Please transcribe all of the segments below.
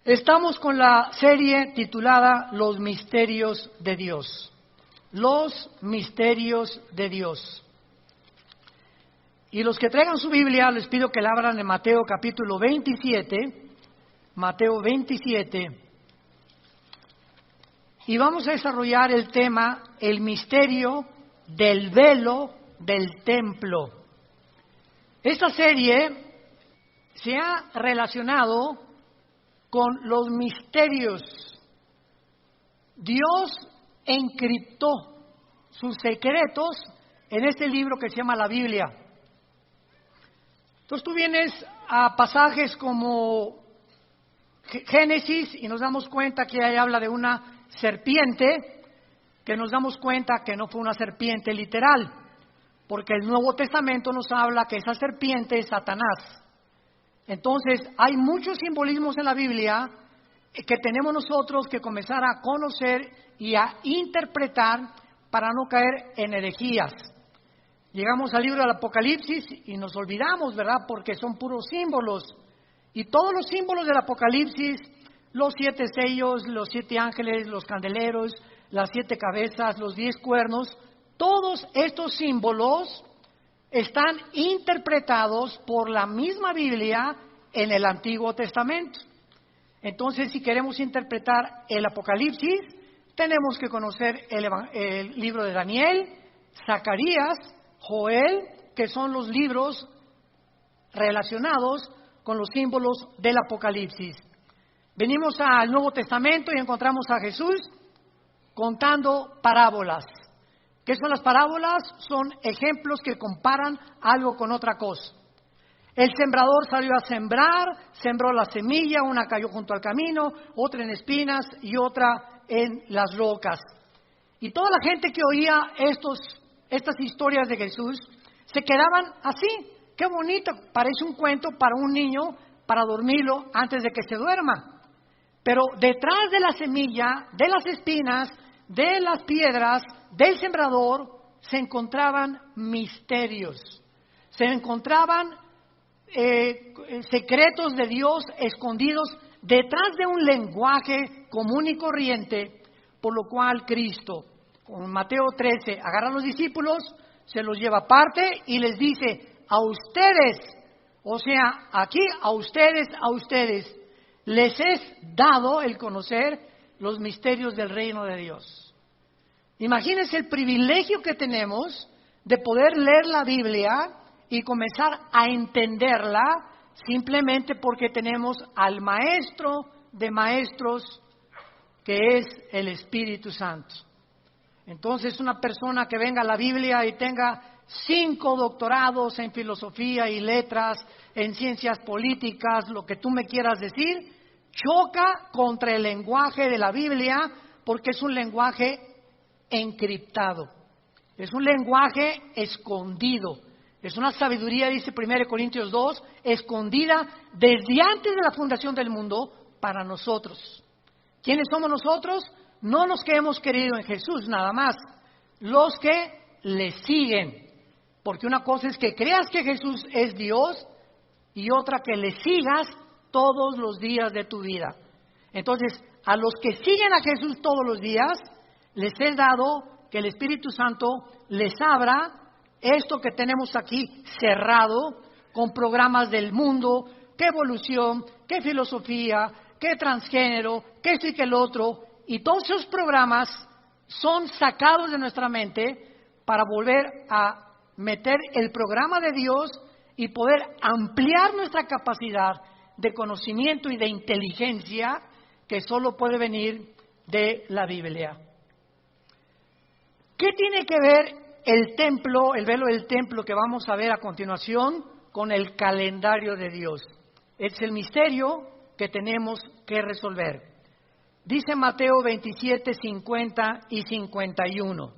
Estamos con la serie titulada Los Misterios de Dios. Los Misterios de Dios. Y los que traigan su Biblia, les pido que la abran en Mateo capítulo 27. Mateo 27. Y vamos a desarrollar el tema, el misterio del velo del templo. Esta serie se ha relacionado con los misterios. Dios encriptó sus secretos en este libro que se llama la Biblia. Entonces tú vienes a pasajes como Génesis y nos damos cuenta que ahí habla de una serpiente, que nos damos cuenta que no fue una serpiente literal, porque el Nuevo Testamento nos habla que esa serpiente es Satanás. Entonces, hay muchos simbolismos en la Biblia que tenemos nosotros que comenzar a conocer y a interpretar para no caer en herejías. Llegamos al libro del Apocalipsis y nos olvidamos, ¿verdad? Porque son puros símbolos. Y todos los símbolos del Apocalipsis, los 7 sellos, los 7 ángeles, los candeleros, las 7 cabezas, los 10 cuernos, todos estos símbolos están interpretados por la misma Biblia en el Antiguo Testamento. Entonces, si queremos interpretar el Apocalipsis, tenemos que conocer el libro de Daniel, Zacarías, Joel, que son los libros relacionados con los símbolos del Apocalipsis. Venimos al Nuevo Testamento y encontramos a Jesús contando parábolas. ¿Qué son las parábolas? Son ejemplos que comparan algo con otra cosa. El sembrador salió a sembrar, sembró la semilla, una cayó junto al camino, otra en espinas y otra en las rocas. Y toda la gente que oía estas historias de Jesús se quedaban así. Qué bonito, parece un cuento para un niño, para dormirlo antes de que se duerma. Pero detrás de la semilla, de las espinas, de las piedras, del sembrador, se encontraban misterios, se encontraban secretos de Dios escondidos detrás de un lenguaje común y corriente, por lo cual Cristo, con Mateo 13, agarra a los discípulos, se los lleva aparte y les dice, a ustedes, o sea, aquí a ustedes, les es dado el conocer los misterios del reino de Dios. Imagínense el privilegio que tenemos de poder leer la Biblia y comenzar a entenderla simplemente porque tenemos al Maestro de Maestros, que es el Espíritu Santo. Entonces, una persona que venga a la Biblia y tenga 5 doctorados en filosofía y letras, en ciencias políticas, lo que tú me quieras decir, choca contra el lenguaje de la Biblia porque es un lenguaje encriptado, es un lenguaje escondido, es una sabiduría, dice 1 Corintios 2, escondida desde antes de la fundación del mundo para nosotros. ¿Quiénes somos nosotros? No los que hemos creído en Jesús nada más, los que le siguen, porque una cosa es que creas que Jesús es Dios y otra que le sigas todos los días de tu vida. Entonces, a los que siguen a Jesús todos los días, les he dado que el Espíritu Santo les abra esto que tenemos aquí cerrado, con programas del mundo, qué evolución, qué filosofía, qué transgénero, qué esto y qué el otro, y todos esos programas son sacados de nuestra mente para volver a meter el programa de Dios y poder ampliar nuestra capacidad de conocimiento y de inteligencia que solo puede venir de la Biblia. ¿Qué tiene que ver el templo, el velo del templo que vamos a ver a continuación con el calendario de Dios? Es el misterio que tenemos que resolver. Dice Mateo 27, 50 y 51.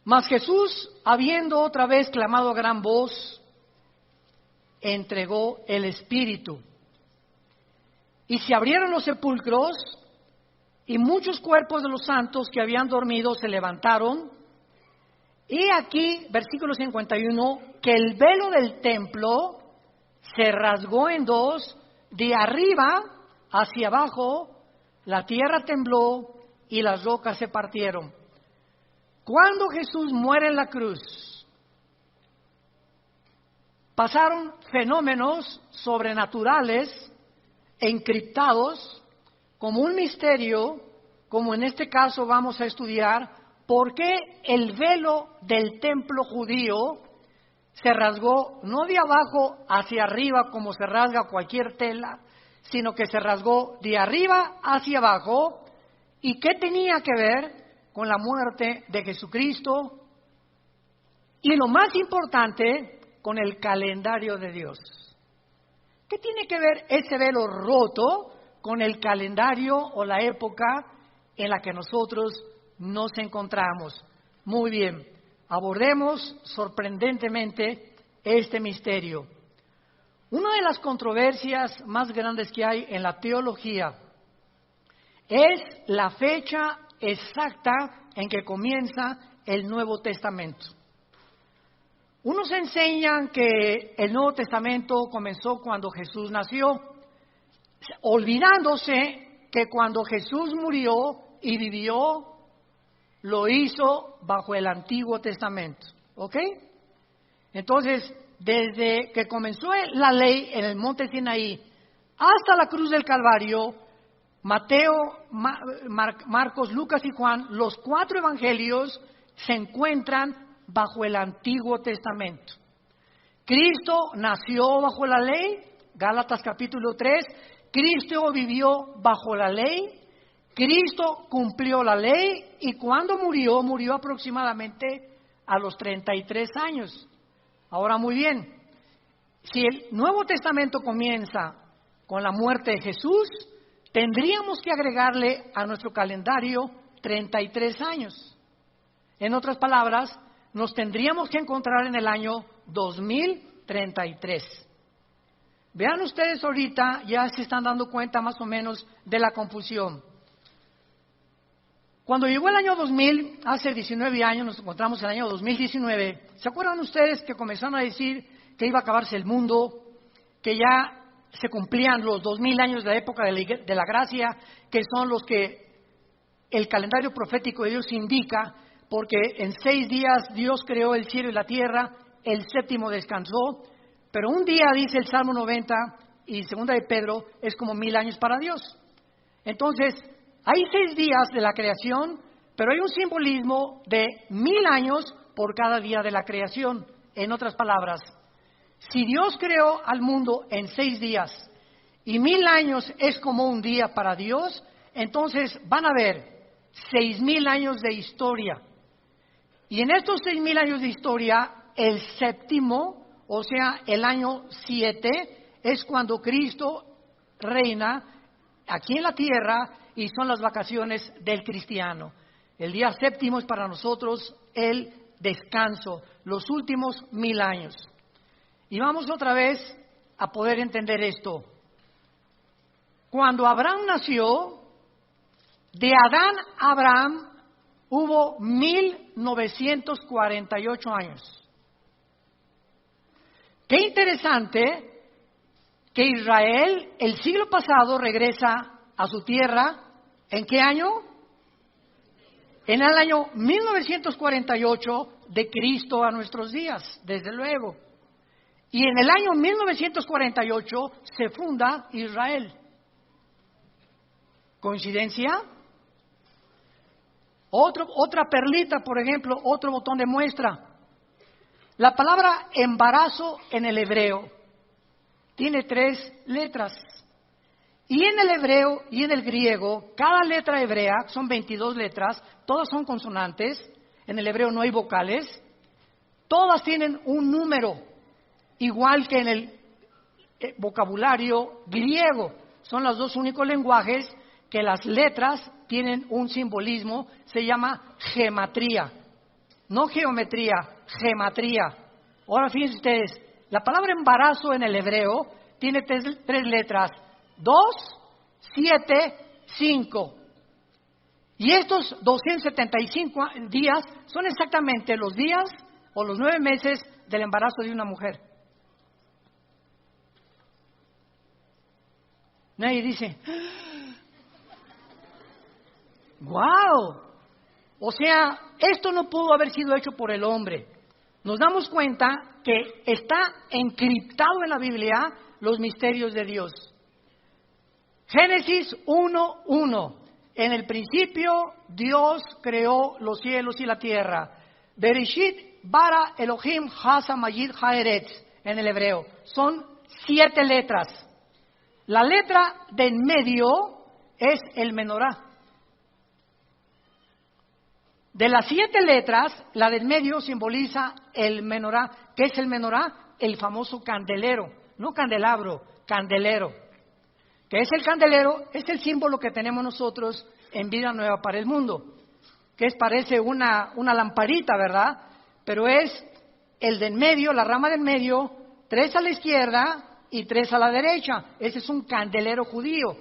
Mas Jesús, habiendo otra vez clamado a gran voz, entregó el Espíritu. Y se abrieron los sepulcros, y muchos cuerpos de los santos que habían dormido se levantaron. Y aquí, versículo 51, que el velo del templo se rasgó en dos de arriba hacia abajo, la tierra tembló y las rocas se partieron. Cuando Jesús muere en la cruz, pasaron fenómenos sobrenaturales, encriptados, como un misterio, como en este caso vamos a estudiar, por qué el velo del templo judío se rasgó no de abajo hacia arriba como se rasga cualquier tela, sino que se rasgó de arriba hacia abajo. ¿Y qué tenía que ver con la muerte de Jesucristo? Y lo más importante, con el calendario de Dios. ¿Qué tiene que ver ese velo roto con el calendario o la época en la que nosotros nos encontramos? Muy bien, abordemos sorprendentemente este misterio. Una de las controversias más grandes que hay en la teología es la fecha exacta en que comienza el Nuevo Testamento. Unos enseñan que el Nuevo Testamento comenzó cuando Jesús nació, olvidándose que cuando Jesús murió y vivió, lo hizo bajo el Antiguo Testamento. ¿Ok? Entonces, desde que comenzó la ley en el monte Sinaí hasta la cruz del Calvario, Mateo, Marcos, Lucas y Juan, los 4 evangelios se encuentran bajo el Antiguo Testamento. Cristo nació bajo la ley, Gálatas capítulo 3, Cristo vivió bajo la ley, Cristo cumplió la ley y cuando murió, murió aproximadamente a los 33 años. Ahora muy bien, si el Nuevo Testamento comienza con la muerte de Jesús, tendríamos que agregarle a nuestro calendario 33 años. En otras palabras, nos tendríamos que encontrar en el año 2033. Vean ustedes ahorita, ya se están dando cuenta más o menos de la confusión. Cuando llegó el año 2000, hace 19 años, nos encontramos en el año 2019, ¿se acuerdan ustedes que comenzaron a decir que iba a acabarse el mundo, que ya se cumplían los 2000 años de la época de la gracia, que son los que el calendario profético de Dios indica, porque en 6 días Dios creó el cielo y la tierra, el 7º descansó, pero un día, dice el Salmo 90 y 2 de Pedro, es como 1000 años para Dios. Entonces, hay 6 días de la creación, pero hay un simbolismo de 1000 años por cada día de la creación. En otras palabras, si Dios creó al mundo en 6 días y 1000 años es como un día para Dios, entonces van a haber 6000 años de historia. Y en estos 6000 años de historia, el 7º, o sea, el año 7, es cuando Cristo reina aquí en la tierra y son las vacaciones del cristiano. El día 7º es para nosotros el descanso, los últimos 1000 años. Y vamos otra vez a poder entender esto. Cuando Abraham nació, de Adán a Abraham hubo 1948 años. Qué interesante que Israel el siglo pasado regresa a su tierra. ¿En qué año? En el año 1948 de Cristo a nuestros días, desde luego. Y en el año 1948 se funda Israel. ¿Coincidencia? Otra perlita, por ejemplo, otro botón de muestra. La palabra embarazo en el hebreo tiene 3 letras. Y en el hebreo y en el griego, cada letra hebrea, son 22 letras, todas son consonantes, en el hebreo no hay vocales, todas tienen un número, igual que en el vocabulario griego. Son los 2 únicos lenguajes que las letras tienen un simbolismo, se llama gematría. No geometría, gematría. Ahora fíjense ustedes, la palabra embarazo en el hebreo tiene 3 letras, 2, 7, 5. Y estos 275 días son exactamente los días o los 9 meses del embarazo de una mujer. Nadie dice, ¡wow! O sea, esto no pudo haber sido hecho por el hombre. Nos damos cuenta que está encriptado en la Biblia los misterios de Dios. Génesis 1:1. En el principio Dios creó los cielos y la tierra. Bereshit bara Elohim hasa mayid haeretz en el hebreo. Son 7 letras. La letra de en medio es el menorá. De las 7 letras, la del medio simboliza el menorá. ¿Qué es el menorá? El famoso candelero, no candelabro, candelero. ¿Qué es el candelero? Es el símbolo que tenemos nosotros en Vida Nueva para el Mundo, que parece una lamparita, ¿verdad? Pero es el del medio, la rama del medio, 3 a la izquierda y 3 a la derecha. Ese es un candelero judío.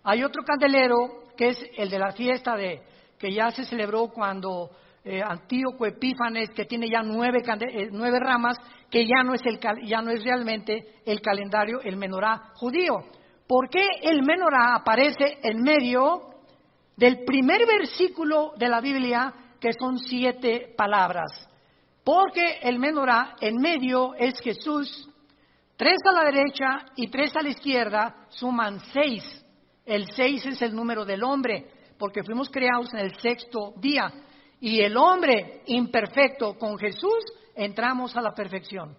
Hay otro candelero que es el de la fiesta que ya se celebró cuando Antíoco Epífanes, que tiene ya 9 ramas, que ya no es realmente el calendario, el menorá judío. ¿Por qué el menorá aparece en medio del primer versículo de la Biblia, que son 7 palabras? Porque el menorá en medio es Jesús, 3 a la derecha y 3 a la izquierda suman 6. El 6 es el número del hombre, porque fuimos creados en el 6º día. Y el hombre imperfecto con Jesús entramos a la perfección.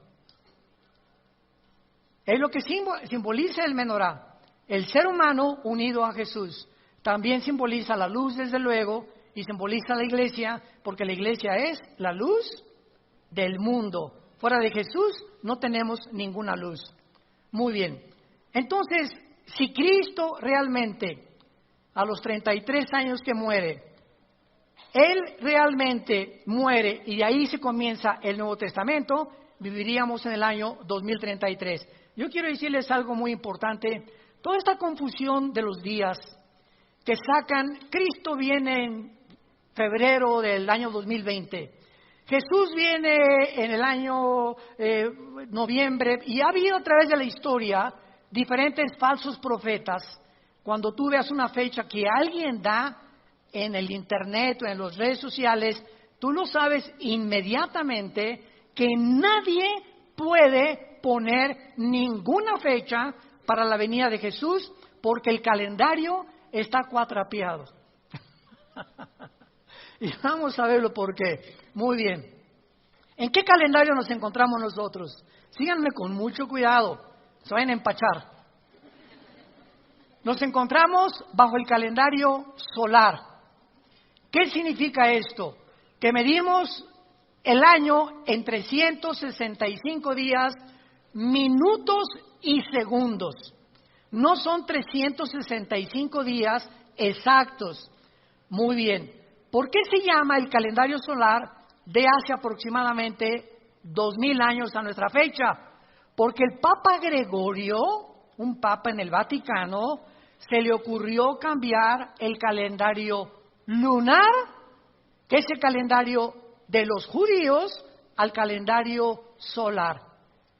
Es lo que simboliza el menorá. El ser humano unido a Jesús. También simboliza la luz, desde luego, y simboliza la iglesia, porque la iglesia es la luz del mundo. Fuera de Jesús no tenemos ninguna luz. Muy bien. Entonces, si Cristo realmente, a los 33 años que muere, Él realmente muere y de ahí se comienza el Nuevo Testamento, viviríamos en el año 2033. Yo quiero decirles algo muy importante. Toda esta confusión de los días que sacan, Cristo viene en febrero del año 2020, Jesús viene en el año noviembre, y ha habido a través de la historia diferentes falsos profetas. Cuando tú veas una fecha que alguien da en el internet o en las redes sociales, tú lo sabes inmediatamente que nadie puede poner ninguna fecha para la venida de Jesús, porque el calendario está cuatrapeado. Y vamos a verlo por qué. Muy bien. ¿En qué calendario nos encontramos nosotros? Síganme con mucho cuidado, se vayan a empachar. Nos encontramos bajo el calendario solar. ¿Qué significa esto? Que medimos el año en 365 días, minutos y segundos. No son 365 días exactos. Muy bien. ¿Por qué se llama el calendario solar de hace aproximadamente 2000 años a nuestra fecha? Porque el Papa Gregorio, un papa en el Vaticano, se le ocurrió cambiar el calendario lunar, que es el calendario de los judíos, al calendario solar.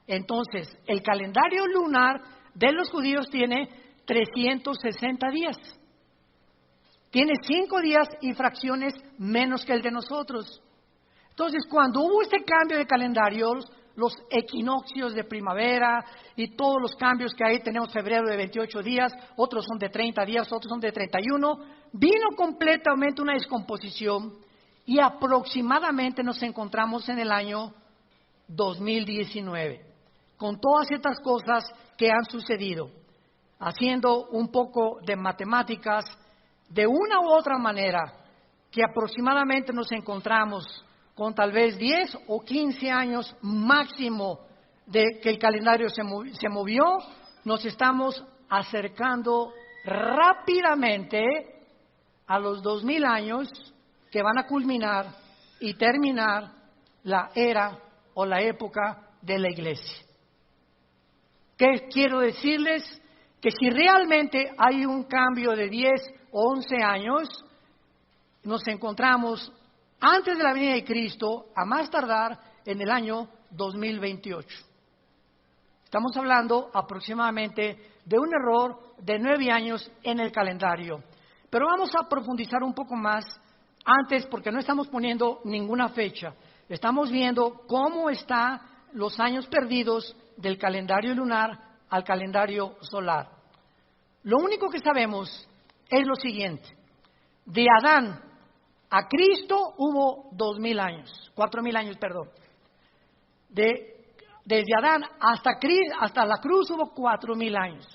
Entonces, el calendario lunar de los judíos tiene 360 días. Tiene 5 días y fracciones menos que el de nosotros. Entonces, cuando hubo este cambio de calendario, los equinoccios de primavera y todos los cambios que hay, tenemos febrero de 28 días, otros son de 30 días, otros son de 31, vino completamente una descomposición y aproximadamente nos encontramos en el año 2019, con todas estas cosas que han sucedido. Haciendo un poco de matemáticas, de una u otra manera, que aproximadamente nos encontramos con tal vez 10 o 15 años máximo de que el calendario se movió, nos estamos acercando rápidamente a los 2000 años que van a culminar y terminar la era o la época de la iglesia. ¿Qué quiero decirles? Que si realmente hay un cambio de 10 o 11 años, nos encontramos antes de la venida de Cristo, a más tardar en el año 2028. Estamos hablando aproximadamente de un error de 9 años en el calendario. Pero vamos a profundizar un poco más antes, porque no estamos poniendo ninguna fecha. Estamos viendo cómo están los años perdidos del calendario lunar al calendario solar. Lo único que sabemos es lo siguiente. De Adán a Cristo hubo 2,000 años, 4,000 años, perdón. Desde Adán hasta la cruz hubo 4,000 años.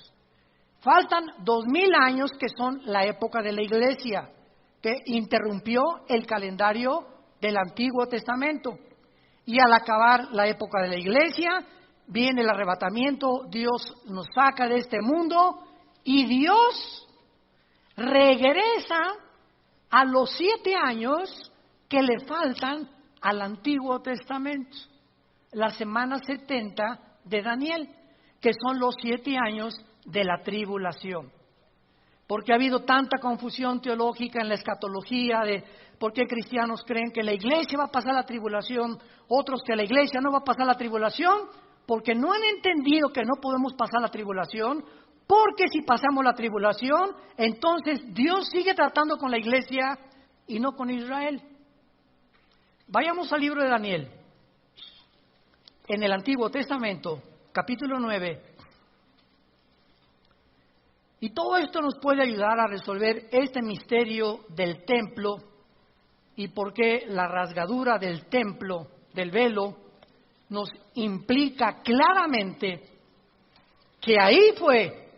Faltan 2,000 años que son la época de la iglesia, que interrumpió el calendario del Antiguo Testamento. Y al acabar la época de la iglesia, viene el arrebatamiento, Dios nos saca de este mundo y Dios regresa a los 7 años que le faltan al Antiguo Testamento, la semana 70 de Daniel, que son los 7 años de la tribulación. Porque ha habido tanta confusión teológica en la escatología de por qué cristianos creen que la iglesia va a pasar la tribulación, otros que la iglesia no va a pasar la tribulación, porque no han entendido que no podemos pasar la tribulación, porque si pasamos la tribulación, entonces Dios sigue tratando con la iglesia y no con Israel. Vayamos al libro de Daniel, en el Antiguo Testamento, capítulo 9. Y todo esto nos puede ayudar a resolver este misterio del templo y por qué la rasgadura del templo, del velo, nos implica claramente que ahí fue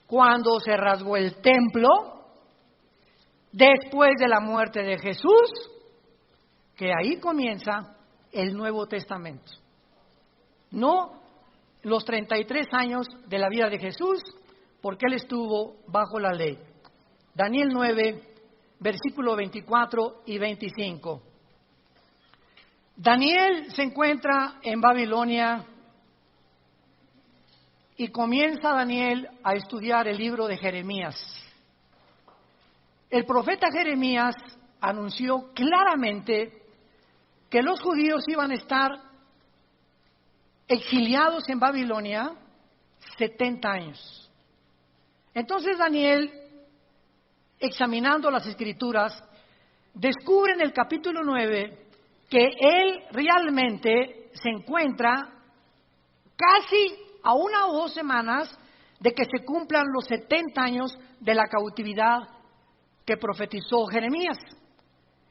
cuando se rasgó el templo, después de la muerte de Jesús, que ahí comienza el Nuevo Testamento. No los 33 años de la vida de Jesús, porque Él estuvo bajo la ley. Daniel 9, versículo 24 y 25. Daniel se encuentra en Babilonia y comienza Daniel a estudiar el libro de Jeremías. El profeta Jeremías anunció claramente que los judíos iban a estar exiliados en Babilonia 70 años. Entonces Daniel, examinando las Escrituras, descubre en el capítulo 9 que él realmente se encuentra casi a 1 o 2 semanas de que se cumplan los 70 años de la cautividad que profetizó Jeremías.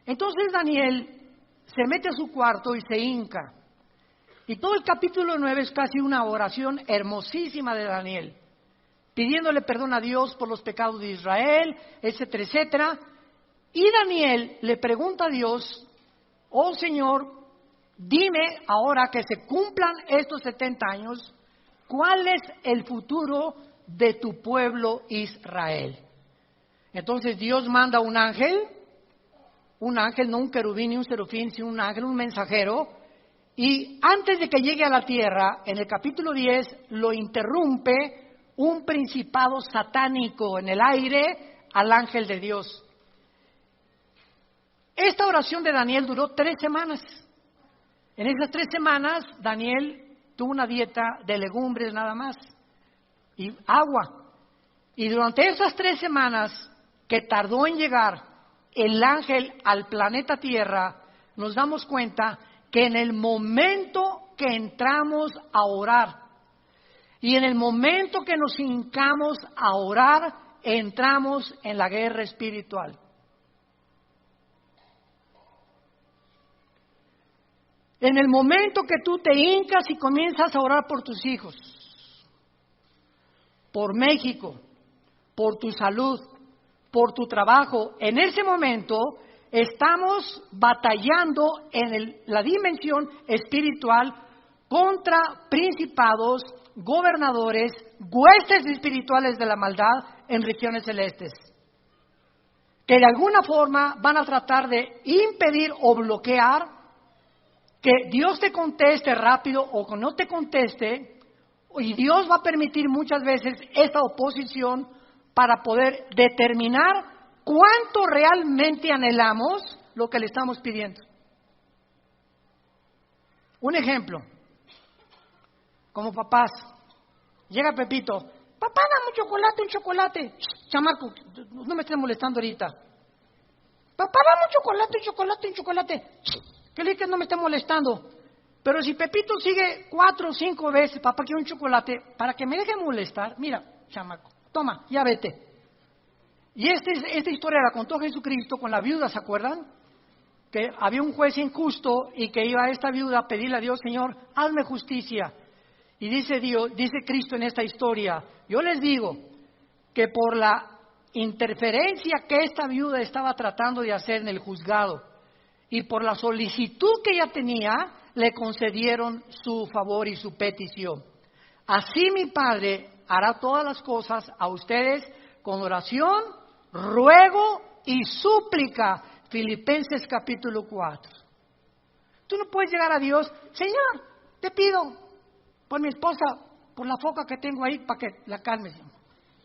Entonces Daniel se mete a su cuarto y se hinca. Y todo el capítulo 9 es casi una oración hermosísima de Daniel, pidiéndole perdón a Dios por los pecados de Israel, etcétera, etcétera. Y Daniel le pregunta a Dios, oh Señor, dime ahora que se cumplan estos 70 años, ¿cuál es el futuro de tu pueblo Israel? Entonces Dios manda un ángel, no un querubín ni un serafín, sino un ángel, un mensajero, y antes de que llegue a la tierra, en el capítulo 10, lo interrumpe un principado satánico en el aire al ángel de Dios. Esta oración de Daniel duró 3 semanas. En esas 3 semanas, Daniel tuvo una dieta de legumbres nada más y agua. Y durante esas 3 semanas que tardó en llegar el ángel al planeta Tierra, nos damos cuenta que en el momento que entramos a orar, y en el momento que nos hincamos a orar, entramos en la guerra espiritual. En el momento que tú te hincas y comienzas a orar por tus hijos, por México, por tu salud, por tu trabajo, en ese momento estamos batallando en la dimensión espiritual contra principados, gobernadores, huestes espirituales de la maldad en regiones celestes, que de alguna forma van a tratar de impedir o bloquear que Dios te conteste rápido o que no te conteste, y Dios va a permitir muchas veces esta oposición para poder determinar cuánto realmente anhelamos lo que le estamos pidiendo. Un ejemplo. como papás. Llega Pepito, papá, dame un chocolate. Shh, chamaco, no me estés molestando ahorita. Papá, dame un chocolate. Shh, que le dije que no me esté molestando. Pero si Pepito sigue 4 o 5 veces, papá, quiero un chocolate, para que me deje molestar, mira, chamaco, toma, ya vete. Y esta historia la contó Jesucristo con la viuda, ¿se acuerdan? Que había un juez injusto y que iba a esta viuda a pedirle a Dios, Señor, hazme justicia. Y dice Cristo en esta historia, yo les digo que por la interferencia que esta viuda estaba tratando de hacer en el juzgado y por la solicitud que ella tenía, le concedieron su favor y su petición. Así mi Padre hará todas las cosas a ustedes con oración, ruego y súplica. Filipenses capítulo 4. Tú no puedes llegar a Dios, Señor, te pido por mi esposa, por la foca que tengo ahí, para que la calmes.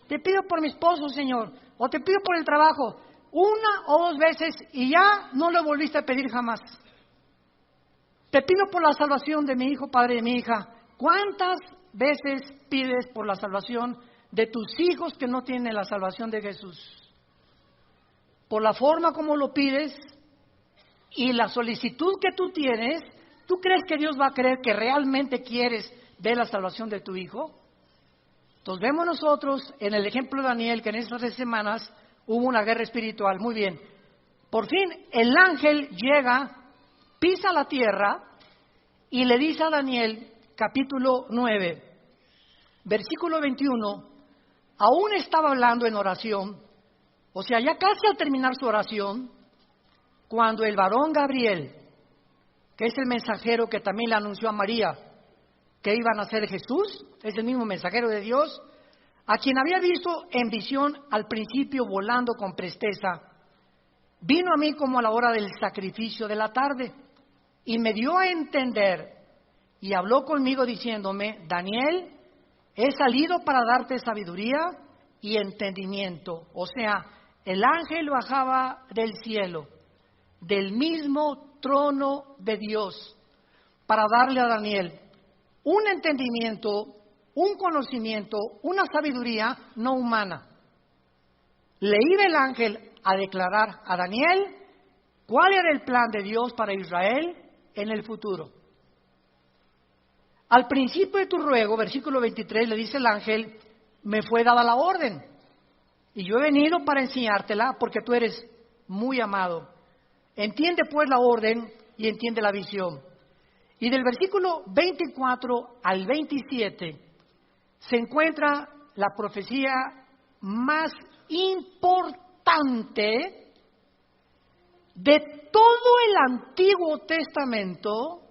Te pido por mi esposo, Señor, o te pido por el trabajo, 1 o 2 veces y ya no lo volviste a pedir jamás. Te pido por la salvación de mi hijo, padre de mi hija. ¿Cuántas veces pides por la salvación de tus hijos que no tienen la salvación de Jesús? Por la forma como lo pides y la solicitud que tú tienes, ¿tú crees que Dios va a creer que realmente quieres ver la salvación de tu hijo? Entonces vemos nosotros en el ejemplo de Daniel que en estas 3 semanas hubo una guerra espiritual. Muy bien. Por fin el ángel llega, pisa la tierra y le dice a Daniel, capítulo 9, versículo 21, aún estaba hablando en oración, o sea, ya casi al terminar su oración, cuando el varón Gabriel, que es el mensajero que también le anunció a María que iba a nacer Jesús, es el mismo mensajero de Dios, a quien había visto en visión al principio volando con presteza, vino a mí como a la hora del sacrificio de la tarde y me dio a entender y habló conmigo diciéndome, Daniel, he salido para darte sabiduría y entendimiento. O sea, el ángel bajaba del cielo, del mismo trono de Dios, para darle a Daniel un entendimiento, un conocimiento, una sabiduría no humana. Le iba el ángel a declarar a Daniel cuál era el plan de Dios para Israel en el futuro. Al principio de tu ruego, versículo 23, le dice el ángel, me fue dada la orden, y yo he venido para enseñártela porque tú eres muy amado. Entiende pues la orden y entiende la visión. Y del versículo 24 al 27 se encuentra la profecía más importante de todo el Antiguo Testamento,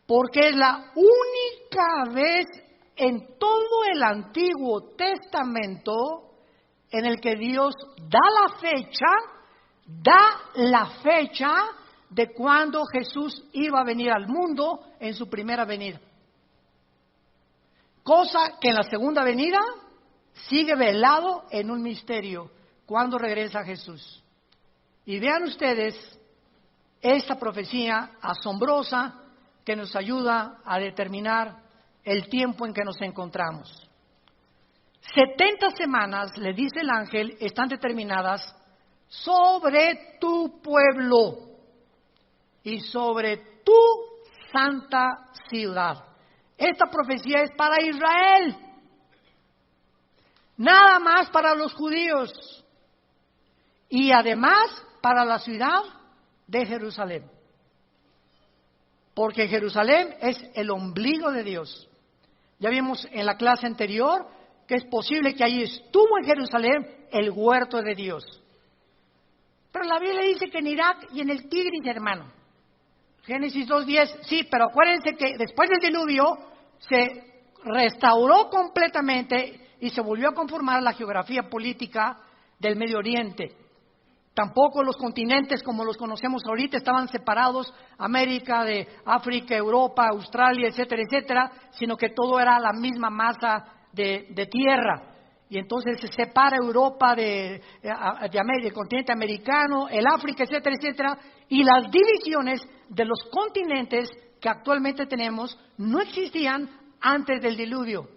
porque es la única vez en todo el Antiguo Testamento en el que Dios da la fecha de cuando Jesús iba a venir al mundo en su primera venida. Cosa que en la segunda venida sigue velado en un misterio, cuando regresa Jesús. Y vean ustedes esta profecía asombrosa que nos ayuda a determinar el tiempo en que nos encontramos. 70 semanas, le dice el ángel, están determinadas sobre tu pueblo y sobre tu santa ciudad. Esta profecía es para Israel, nada más para los judíos y además para la ciudad de Jerusalén. Porque Jerusalén es el ombligo de Dios. Ya vimos en la clase anterior que es posible que allí estuvo en Jerusalén el huerto de Dios. Pero la Biblia dice que en Irak y en el Tigris, hermano. Génesis 2:10, sí, pero acuérdense que después del diluvio se restauró completamente y se volvió a conformar la geografía política del Medio Oriente. Tampoco los continentes como los conocemos ahorita estaban separados, América, de África, Europa, Australia, etcétera, etcétera, sino que todo era la misma masa de tierra. Y entonces se separa Europa del continente americano, el África, etcétera, etcétera, y las divisiones de los continentes que actualmente tenemos no existían antes del diluvio.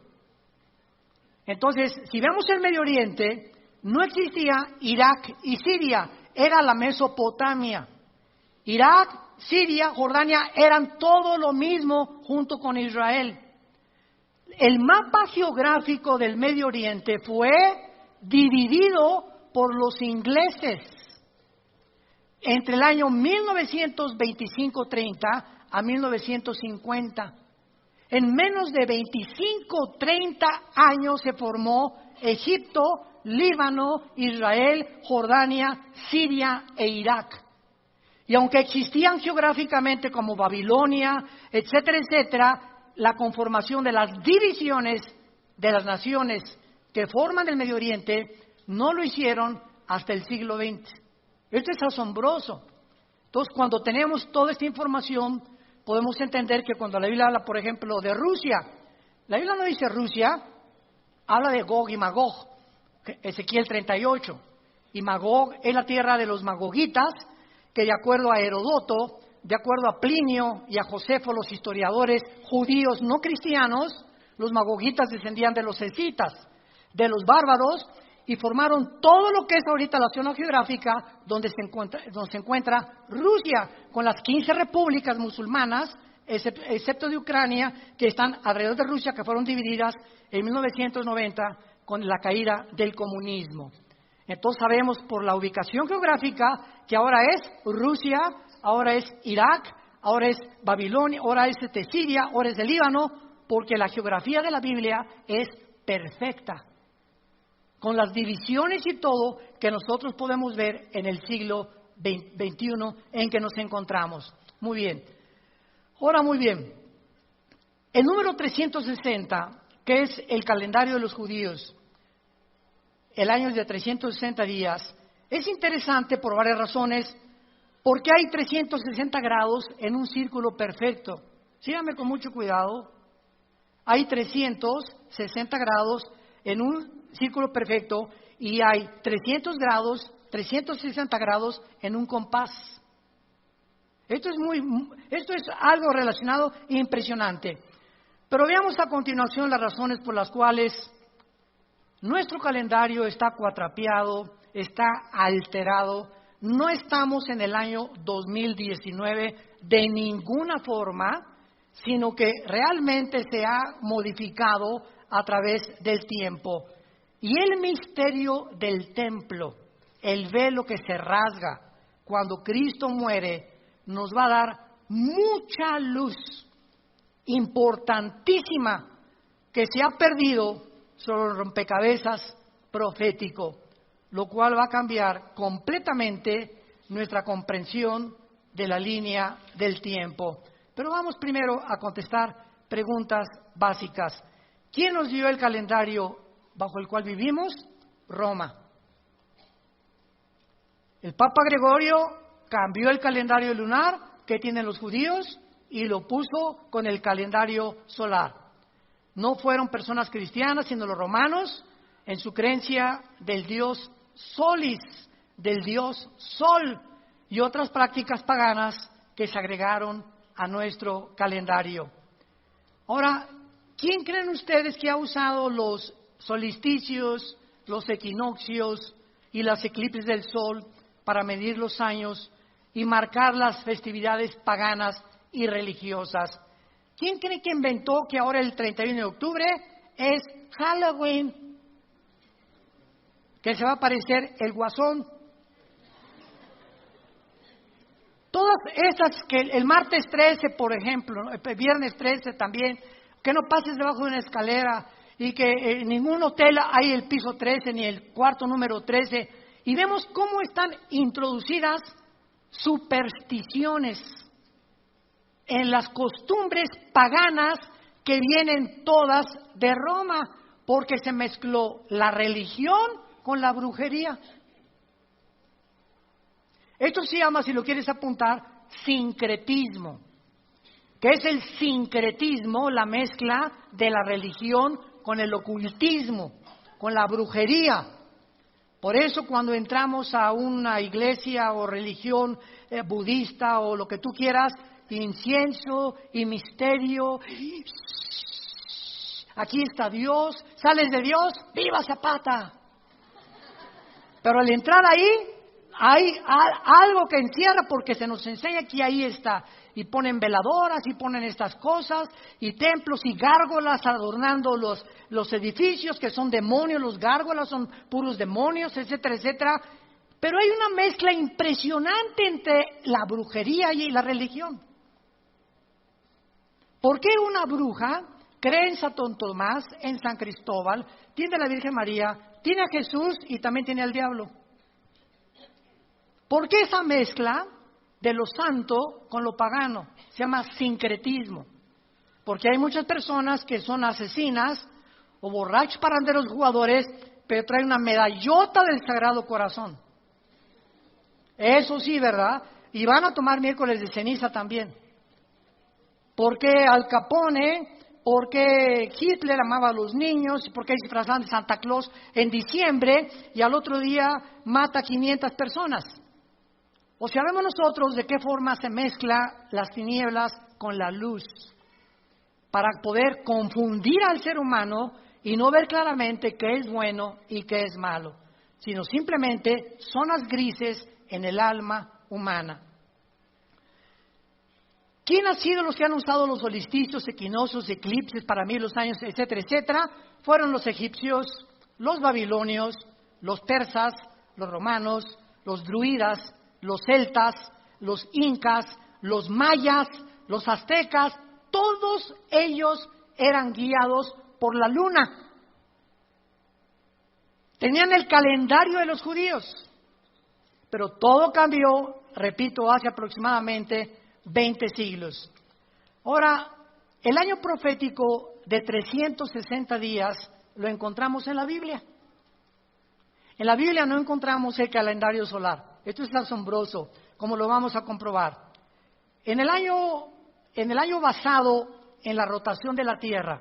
Entonces, si vemos el Medio Oriente, no existía Irak y Siria, era la Mesopotamia. Irak, Siria, Jordania eran todo lo mismo junto con Israel. El mapa geográfico del Medio Oriente fue dividido por los ingleses entre el año 1925-30 a 1950. En menos de 25-30 años se formó Egipto, Líbano, Israel, Jordania, Siria e Irak. Y aunque existían geográficamente como Babilonia, etcétera, etcétera, la conformación de las divisiones de las naciones que forman el Medio Oriente no lo hicieron hasta el siglo XX. Esto es asombroso. Entonces, cuando tenemos toda esta información, podemos entender que cuando la Biblia habla, por ejemplo, de Rusia, la Biblia no dice Rusia, habla de Gog y Magog, Ezequiel 38. Y Magog es la tierra de los magogitas, que de acuerdo a Herodoto, de acuerdo a Plinio y a Josefo, los historiadores judíos no cristianos, los magogitas descendían de los escitas, de los bárbaros, y formaron todo lo que es ahorita la zona geográfica donde se encuentra Rusia, con las 15 repúblicas musulmanas, excepto de Ucrania, que están alrededor de Rusia, que fueron divididas en 1990 con la caída del comunismo. Entonces sabemos por la ubicación geográfica que ahora es Rusia, ahora es Irak, ahora es Babilonia, ahora es Siria, ahora es el Líbano, porque la geografía de la Biblia es perfecta, con las divisiones y todo que nosotros podemos ver en el siglo XXI en que nos encontramos. Muy bien. Ahora, muy bien. El número 360, que es el calendario de los judíos, el año es de 360 días, es interesante por varias razones, porque hay 360 grados en un círculo perfecto. Síganme con mucho cuidado. Hay 360 grados en un círculo perfecto y hay 360 grados en un compás. Esto es algo relacionado e impresionante. Pero veamos a continuación las razones por las cuales nuestro calendario está cuatrapeado, está alterado. No estamos en el año 2019 de ninguna forma, sino que realmente se ha modificado a través del tiempo. Y el misterio del templo, el velo que se rasga cuando Cristo muere, nos va a dar mucha luz importantísima que se ha perdido sobre el rompecabezas profético, lo cual va a cambiar completamente nuestra comprensión de la línea del tiempo. Pero vamos primero a contestar preguntas básicas. ¿Quién nos dio el calendario bajo el cual vivimos? Roma. El Papa Gregorio cambió el calendario lunar que tienen los judíos y lo puso con el calendario solar. No fueron personas cristianas, sino los romanos, en su creencia del dios Solis, del dios Sol, y otras prácticas paganas que se agregaron a nuestro calendario. Ahora, ¿quién creen ustedes que ha usado los solsticios, los equinoccios y las eclipses del sol para medir los años y marcar las festividades paganas y religiosas? ¿Quién cree que inventó que ahora el 31 de octubre es Halloween? Que se va a aparecer el guasón. Todas esas, que el martes 13, por ejemplo, el viernes 13 también, que no pases debajo de una escalera y que en ningún hotel hay el piso 13 ni el cuarto número 13. Y vemos cómo están introducidas supersticiones en las costumbres paganas que vienen todas de Roma, porque se mezcló la religión con la brujería. Esto se llama, si lo quieres apuntar, sincretismo. ¿Qué es el sincretismo? La mezcla de la religión con el ocultismo, con la brujería. Por eso cuando entramos a una iglesia o religión budista o lo que tú quieras, incienso y misterio, aquí está Dios, sales de Dios, ¡viva Zapata! Pero al entrar ahí, hay algo que encierra porque se nos enseña que ahí está. Y ponen veladoras y ponen estas cosas y templos y gárgolas adornando los edificios que son demonios, los gárgolas son puros demonios, etcétera, etcétera. Pero hay una mezcla impresionante entre la brujería y la religión. ¿Por qué una bruja cree en Santo Tomás, en San Cristóbal, tiene a la Virgen María, tiene a Jesús y también tiene al diablo? ¿Por qué esa mezcla de lo santo con lo pagano? Se llama sincretismo. Porque hay muchas personas que son asesinas o borrachos paranderos jugadores, pero traen una medallota del Sagrado Corazón. Eso sí, ¿verdad? Y van a tomar miércoles de ceniza también. Porque Al Capone, porque Hitler amaba a los niños, porque se disfrazan de Santa Claus en diciembre y al otro día mata a 500 personas. O sea, vemos nosotros de qué forma se mezcla las tinieblas con la luz para poder confundir al ser humano y no ver claramente qué es bueno y qué es malo, sino simplemente zonas grises en el alma humana. ¿Quién ha sido los que han usado los solsticios, equinoccios, eclipses para medir los años, etcétera, etcétera? Fueron los egipcios, los babilonios, los persas, los romanos, los druidas, los celtas, los incas, los mayas, los aztecas. Todos ellos eran guiados por la luna. Tenían el calendario de los judíos. Pero todo cambió, repito, hace aproximadamente 20 siglos. Ahora, el año profético de 360 días lo encontramos en la Biblia. En la Biblia no encontramos el calendario solar. Esto es asombroso, como lo vamos a comprobar. En el año basado en la rotación de la Tierra,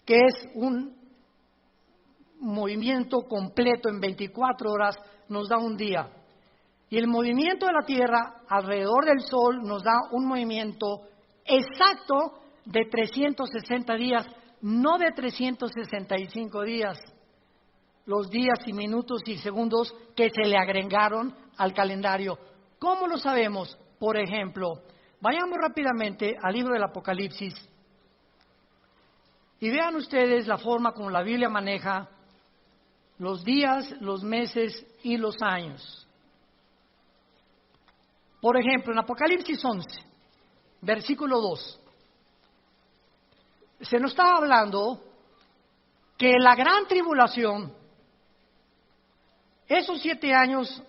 que es un movimiento completo en 24 horas, nos da un día. Y el movimiento de la Tierra alrededor del Sol nos da un movimiento exacto de 360 días, no de 365 días. Los días y minutos y segundos que se le agregaron al calendario. ¿Cómo lo sabemos? Por ejemplo, vayamos rápidamente al libro del Apocalipsis y vean ustedes la forma como la Biblia maneja los días, los meses y los años. Por ejemplo, en Apocalipsis 11, versículo 2, se nos está hablando que la gran tribulación, esos 7 años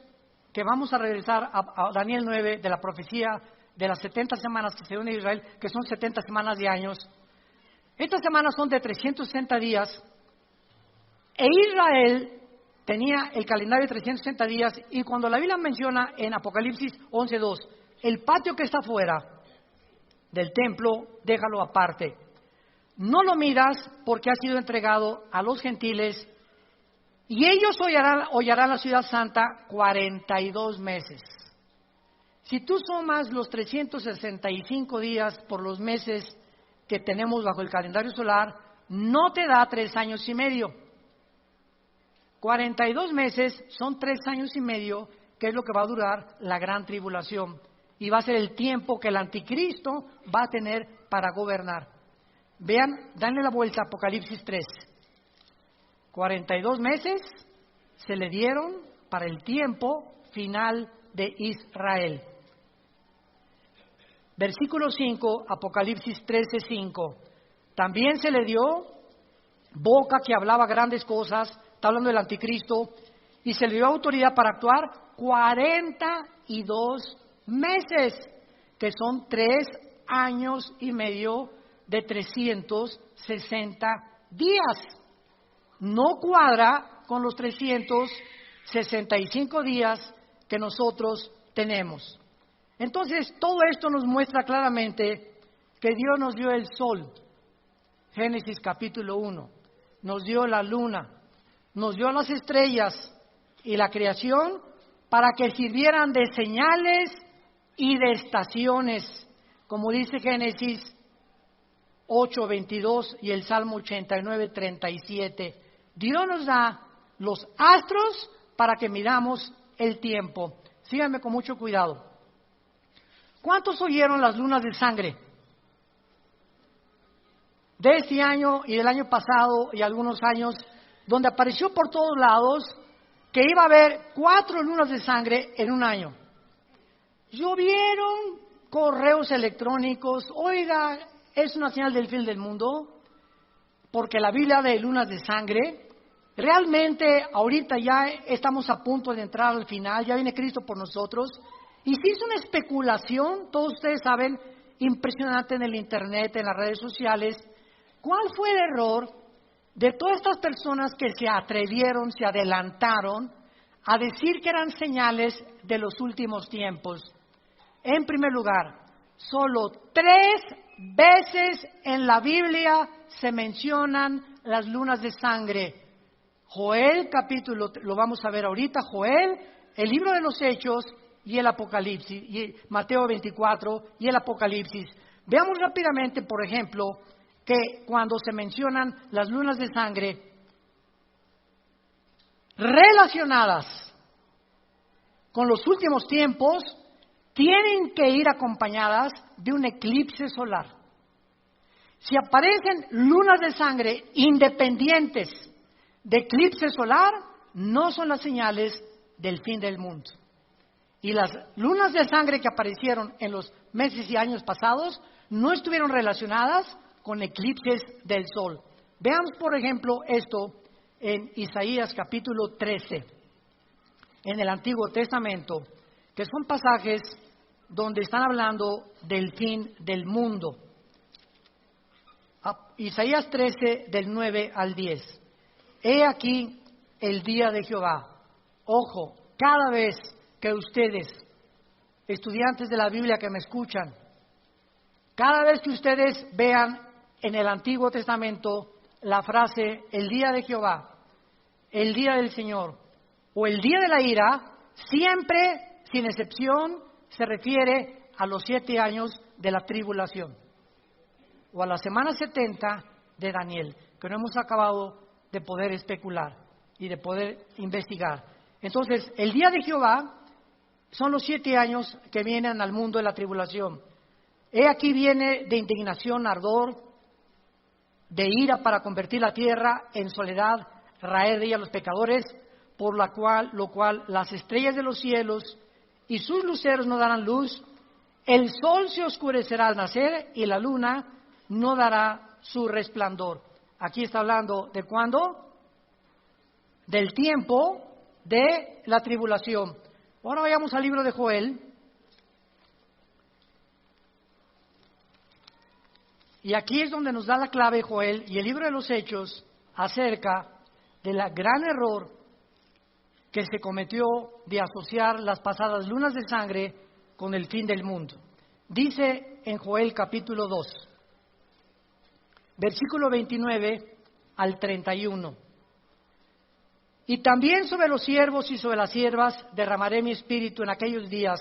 que vamos a regresar a Daniel 9 de la profecía de las 70 semanas que se dio en Israel, que son 70 semanas de años, estas semanas son de 360 días, e Israel tenía el calendario de 360 días, y cuando la Biblia menciona en Apocalipsis 11:2, el patio que está fuera del templo, déjalo aparte. No lo miras porque ha sido entregado a los gentiles, y ellos hollarán la ciudad santa 42 meses. Si tú sumas los 365 días por los meses que tenemos bajo el calendario solar, no te da 3 años y medio. 42 meses son 3 años y medio, que es lo que va a durar la gran tribulación. Y va a ser el tiempo que el anticristo va a tener para gobernar. Vean, danle la vuelta a Apocalipsis 3. 42 meses se le dieron para el tiempo final de Israel. Versículo 5, Apocalipsis 13:5. También se le dio boca que hablaba grandes cosas, está hablando del anticristo, y se le dio autoridad para actuar 42 meses, que son 3 años y medio de 360 días. No cuadra con los 365 días que nosotros tenemos. Entonces, todo esto nos muestra claramente que Dios nos dio el sol, Génesis capítulo 1, nos dio la luna, nos dio las estrellas y la creación para que sirvieran de señales y de estaciones, como dice Génesis 8:22 y el Salmo 89:37. Dios nos da los astros para que midamos el tiempo. Síganme con mucho cuidado. ¿Cuántos oyeron las lunas de sangre? De este año y del año pasado y algunos años, donde apareció por todos lados que iba a haber 4 lunas de sangre en un año. Llovieron correos electrónicos, oiga, es una señal del fin del mundo, porque la Biblia de lunas de sangre, realmente ahorita ya estamos a punto de entrar al final, ya viene Cristo por nosotros, y se hizo una especulación, todos ustedes saben, impresionante en el internet, en las redes sociales. ¿Cuál fue el error de todas estas personas que se atrevieron, se adelantaron a decir que eran señales de los últimos tiempos? En primer lugar, solo 3 veces en la Biblia se mencionan las lunas de sangre. Joel, capítulo, lo vamos a ver ahorita, Joel, el libro de los Hechos y el Apocalipsis, y Mateo 24 y el Apocalipsis. Veamos rápidamente, por ejemplo, que cuando se mencionan las lunas de sangre relacionadas con los últimos tiempos, tienen que ir acompañadas de un eclipse solar. Si aparecen lunas de sangre independientes de eclipse solar, no son las señales del fin del mundo. Y las lunas de sangre que aparecieron en los meses y años pasados no estuvieron relacionadas con eclipses del sol. Veamos, por ejemplo, esto en Isaías capítulo 13, en el Antiguo Testamento, que son pasajes donde están hablando del fin del mundo. Isaías 13, del 9 al 10. He aquí el día de Jehová. Ojo, cada vez que ustedes, estudiantes de la Biblia que me escuchan, cada vez que ustedes vean en el Antiguo Testamento la frase el día de Jehová, el día del Señor o el día de la ira, siempre, sin excepción, se refiere a los 7 años de la tribulación o a la semana 70 de Daniel, que no hemos acabado de poder especular y de poder investigar. Entonces, el día de Jehová son los 7 años que vienen al mundo de la tribulación. He aquí viene de indignación, ardor, de ira para convertir la tierra en soledad, raer de ella a los pecadores, por lo cual las estrellas de los cielos y sus luceros no darán luz, el sol se oscurecerá al nacer y la luna no dará su resplandor. Aquí está hablando de cuándo, del tiempo de la tribulación. Ahora vayamos al libro de Joel. Y aquí es donde nos da la clave Joel y el libro de los Hechos acerca del gran error que se cometió de asociar las pasadas lunas de sangre con el fin del mundo. Dice en Joel capítulo 2, versículo 29 al 31. Y también sobre los siervos y sobre las siervas derramaré mi espíritu en aquellos días,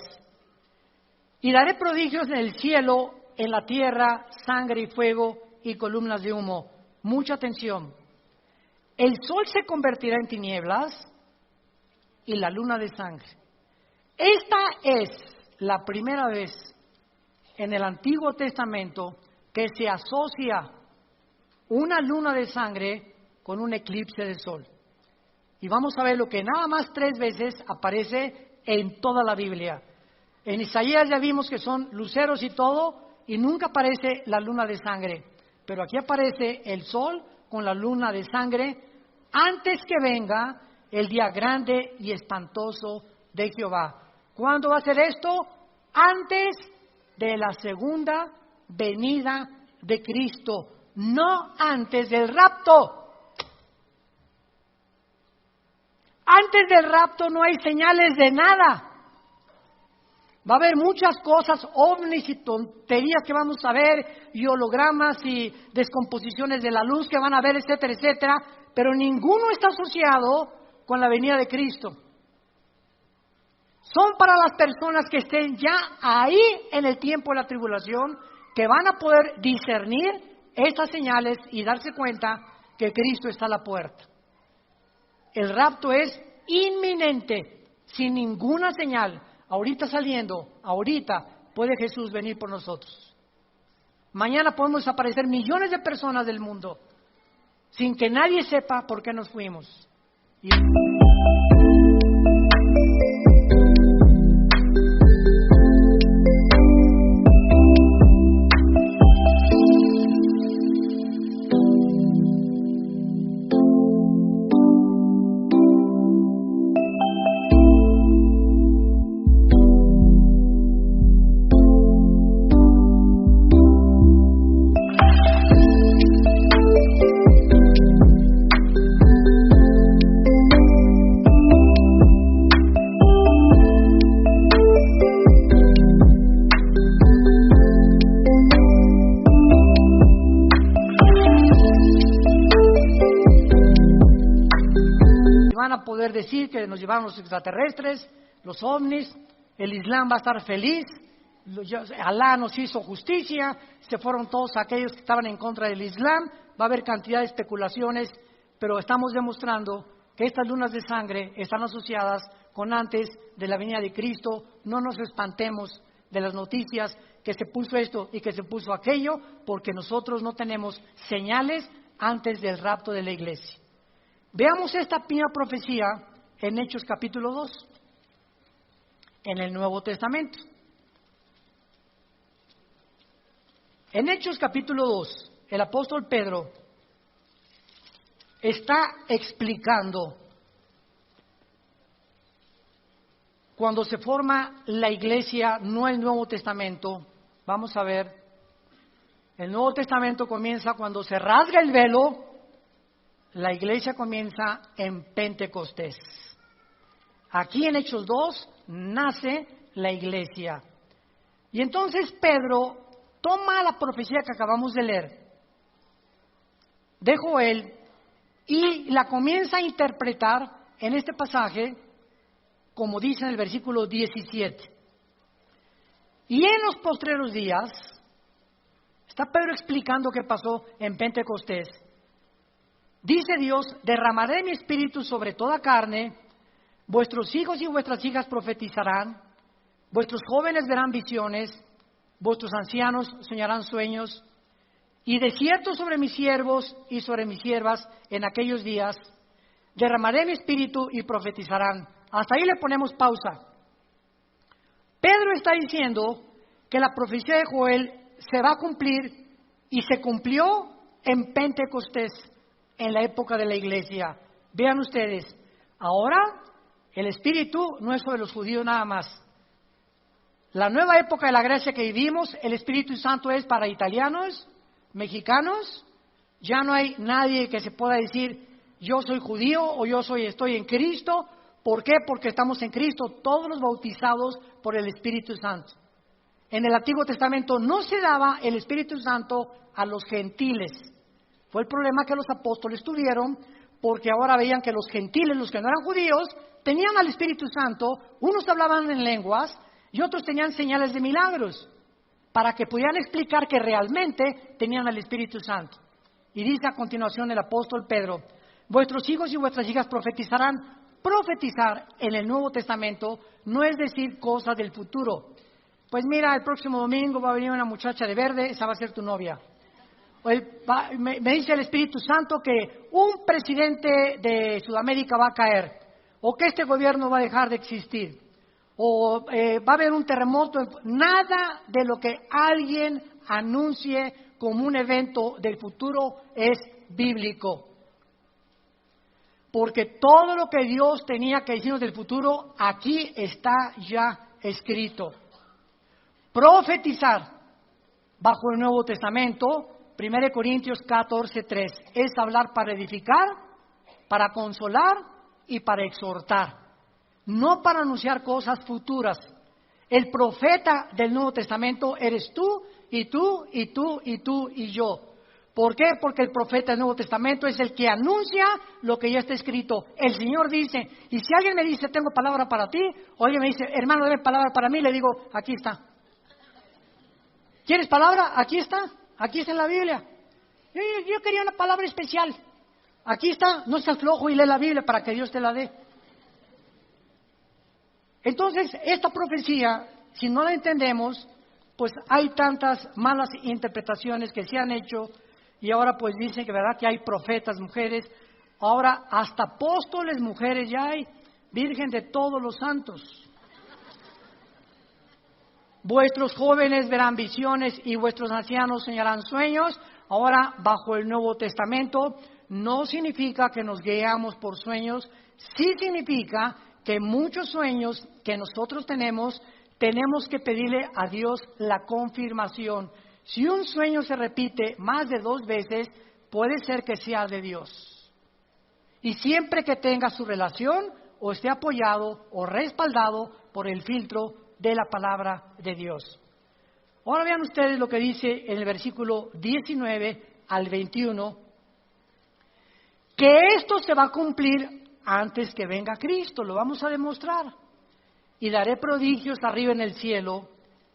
y daré prodigios en el cielo, en la tierra, sangre y fuego y columnas de humo. Mucha atención. El sol se convertirá en tinieblas y la luna de sangre. Esta es la primera vez en el Antiguo Testamento que se asocia una luna de sangre con un eclipse de sol. Y vamos a ver lo que nada más 3 veces aparece en toda la Biblia. En Isaías ya vimos que son luceros y todo, y nunca aparece la luna de sangre. Pero aquí aparece el sol con la luna de sangre antes que venga el día grande y espantoso de Jehová. ¿Cuándo va a ser esto? Antes de la segunda venida de Cristo, no antes del rapto. Antes del rapto no hay señales de nada. Va a haber muchas cosas, ovnis y tonterías que vamos a ver, y hologramas y descomposiciones de la luz que van a ver, etcétera, etcétera, pero ninguno está asociado con la venida de Cristo. Son para las personas que estén ya ahí en el tiempo de la tribulación, que van a poder discernir estas señales y darse cuenta que Cristo está a la puerta. El rapto es inminente, sin ninguna señal. Ahorita saliendo, ahorita puede Jesús venir por nosotros. Mañana podemos desaparecer millones de personas del mundo sin que nadie sepa por qué nos fuimos. Poder decir que nos llevaron los extraterrestres, los ovnis, el Islam va a estar feliz, Alá nos hizo justicia, se fueron todos aquellos que estaban en contra del Islam, va a haber cantidad de especulaciones, pero estamos demostrando que estas lunas de sangre están asociadas con antes de la venida de Cristo. No nos espantemos de las noticias que se puso esto y que se puso aquello, porque nosotros no tenemos señales antes del rapto de la iglesia. Veamos esta primera profecía en Hechos capítulo 2, en el Nuevo Testamento. En Hechos capítulo 2, el apóstol Pedro está explicando cuando se forma la iglesia, no el Nuevo Testamento. Vamos a ver, el Nuevo Testamento comienza cuando se rasga el velo. La iglesia comienza en Pentecostés. Aquí en Hechos 2 nace la iglesia. Y entonces Pedro toma la profecía que acabamos de leer de Joel y la comienza a interpretar en este pasaje, como dice en el versículo 17. Y en los postreros días, está Pedro explicando qué pasó en Pentecostés. Dice Dios, derramaré mi espíritu sobre toda carne, vuestros hijos y vuestras hijas profetizarán, vuestros jóvenes verán visiones, vuestros ancianos soñarán sueños, y de cierto sobre mis siervos y sobre mis siervas en aquellos días, derramaré mi espíritu y profetizarán. Hasta ahí le ponemos pausa. Pedro está diciendo que la profecía de Joel se va a cumplir y se cumplió en Pentecostés, en la época de la iglesia. Vean ustedes, ahora el Espíritu no es sobre los judíos nada más. La nueva época de la gracia que vivimos, el Espíritu Santo es para italianos, mexicanos. Ya no hay nadie que se pueda decir yo soy judío o estoy en Cristo. ¿Por qué? Porque estamos en Cristo, todos los bautizados por el Espíritu Santo. En el Antiguo Testamento no se daba el Espíritu Santo a los gentiles. Fue el problema que los apóstoles tuvieron, porque ahora veían que los gentiles, los que no eran judíos, tenían al Espíritu Santo, unos hablaban en lenguas y otros tenían señales de milagros, para que pudieran explicar que realmente tenían al Espíritu Santo. Y dice a continuación el apóstol Pedro, vuestros hijos y vuestras hijas profetizarán. Profetizar en el Nuevo Testamento no es decir cosas del futuro. Pues mira, el próximo domingo va a venir una muchacha de verde, esa va a ser tu novia. Me dice el Espíritu Santo que un presidente de Sudamérica va a caer, o que este gobierno va a dejar de existir, o va a haber un terremoto. Nada de lo que alguien anuncie como un evento del futuro es bíblico. Porque todo lo que Dios tenía que decirnos del futuro, aquí está ya escrito. Profetizar bajo el Nuevo Testamento, 1 Corintios 14:3, es hablar para edificar, para consolar y para exhortar, no para anunciar cosas futuras. El profeta del Nuevo Testamento eres tú, y tú, y tú, y tú, y yo. ¿Por qué? Porque el profeta del Nuevo Testamento es el que anuncia lo que ya está escrito. El Señor dice, y si alguien me dice, tengo palabra para ti, o alguien me dice, hermano, debe palabra para mí, le digo, aquí está. ¿Quieres palabra? Aquí está en la Biblia. Yo quería una palabra especial. Aquí está, no seas flojo y lee la Biblia para que Dios te la dé. Entonces, esta profecía, si no la entendemos, pues hay tantas malas interpretaciones que se han hecho y ahora pues dicen que verdad que hay profetas mujeres, ahora hasta apóstoles mujeres ya hay, Virgen de todos los santos. Vuestros jóvenes verán visiones y vuestros ancianos soñarán sueños. Ahora, bajo el Nuevo Testamento, no significa que nos guiamos por sueños, sí significa que muchos sueños que nosotros tenemos que pedirle a Dios la confirmación. Si un sueño se repite más de 2 veces, puede ser que sea de Dios. Y siempre que tenga su relación o esté apoyado o respaldado por el filtro de la palabra de Dios. Ahora vean ustedes lo que dice en el versículo 19 al 21, que esto se va a cumplir antes que venga Cristo, lo vamos a demostrar. Y daré prodigios arriba en el cielo,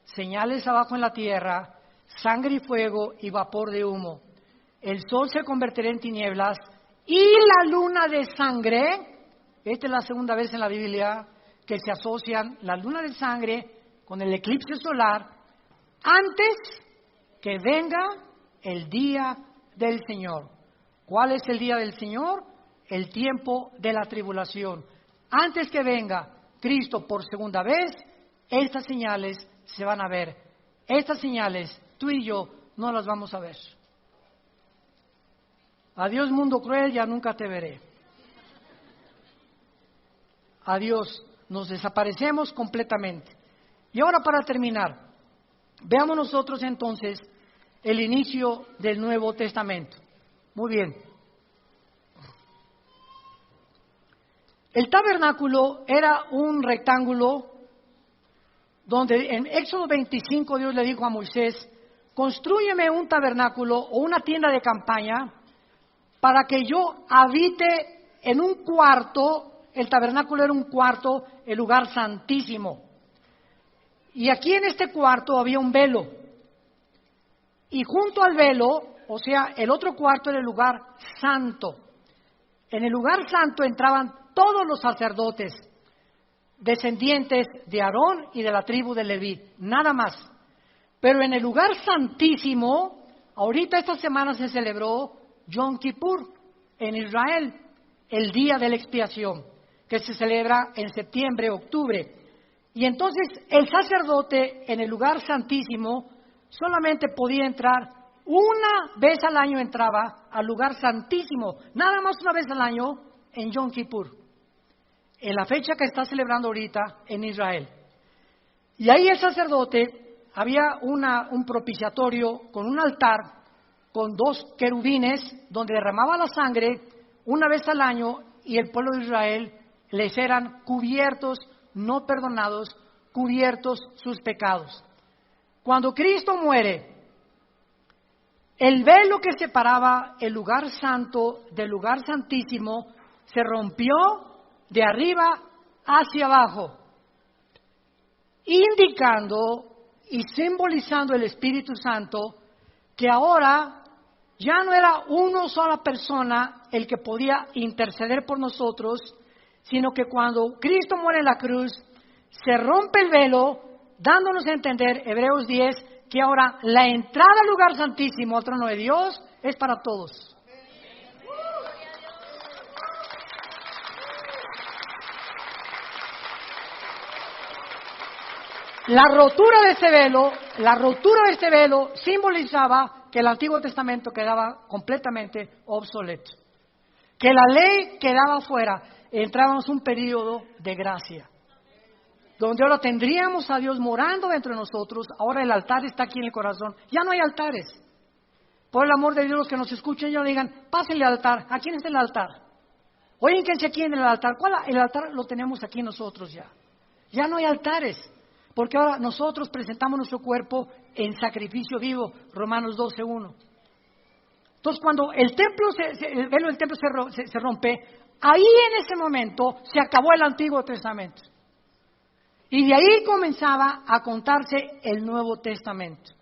señales abajo en la tierra, sangre y fuego y vapor de humo. El sol se convertirá en tinieblas y la luna de sangre. Esta es la segunda vez en la Biblia que se asocian la luna de sangre con el eclipse solar antes que venga el día del Señor. ¿Cuál es el día del Señor? El tiempo de la tribulación. Antes que venga Cristo por segunda vez, estas señales se van a ver. Estas señales, tú y yo, no las vamos a ver. Adiós mundo cruel, ya nunca te veré. Adiós, nos desaparecemos completamente. Y ahora para terminar, veamos nosotros entonces el inicio del Nuevo Testamento. Muy bien. El tabernáculo era un rectángulo donde en Éxodo 25 Dios le dijo a Moisés, constrúyeme un tabernáculo o una tienda de campaña para que yo habite en un cuarto. El tabernáculo era un cuarto, el lugar santísimo. Y aquí en este cuarto había un velo. Y junto al velo, o sea, el otro cuarto era el lugar santo. En el lugar santo entraban todos los sacerdotes, descendientes de Aarón y de la tribu de Leví, nada más. Pero en el lugar santísimo, ahorita esta semana se celebró Yom Kippur en Israel, el día de la expiación, que se celebra en septiembre, octubre. Y entonces el sacerdote en el lugar santísimo solamente podía entrar una vez al año, entraba al lugar santísimo, nada más una vez al año en Yom Kippur, en la fecha que está celebrando ahorita en Israel. Y ahí el sacerdote, había un propiciatorio con un altar, con 2 querubines, donde derramaba la sangre una vez al año y el pueblo de Israel les eran cubiertos, no perdonados, cubiertos sus pecados. Cuando Cristo muere, el velo que separaba el lugar santo del lugar santísimo se rompió de arriba hacia abajo, indicando y simbolizando el Espíritu Santo que ahora ya no era una sola persona el que podía interceder por nosotros, sino que cuando Cristo muere en la cruz, se rompe el velo, dándonos a entender, Hebreos 10, que ahora la entrada al lugar santísimo, al trono de Dios, es para todos. La rotura de este velo simbolizaba que el Antiguo Testamento quedaba completamente obsoleto, que la ley quedaba fuera, entrábamos en un periodo de gracia, donde ahora tendríamos a Dios morando dentro de nosotros. Ahora el altar está aquí en el corazón, ya no hay altares. Por el amor de Dios, los que nos escuchen ya digan, pásenle al altar. ¿A quién está el altar? Oigan, ¿quién se aquí en el altar? ¿Cuál? El altar lo tenemos aquí nosotros ya. Ya no hay altares, porque ahora nosotros presentamos nuestro cuerpo en sacrificio vivo, Romanos 12:1. Entonces, cuando el velo del templo se rompe, ahí en ese momento se acabó el Antiguo Testamento. Y de ahí comenzaba a contarse el Nuevo Testamento,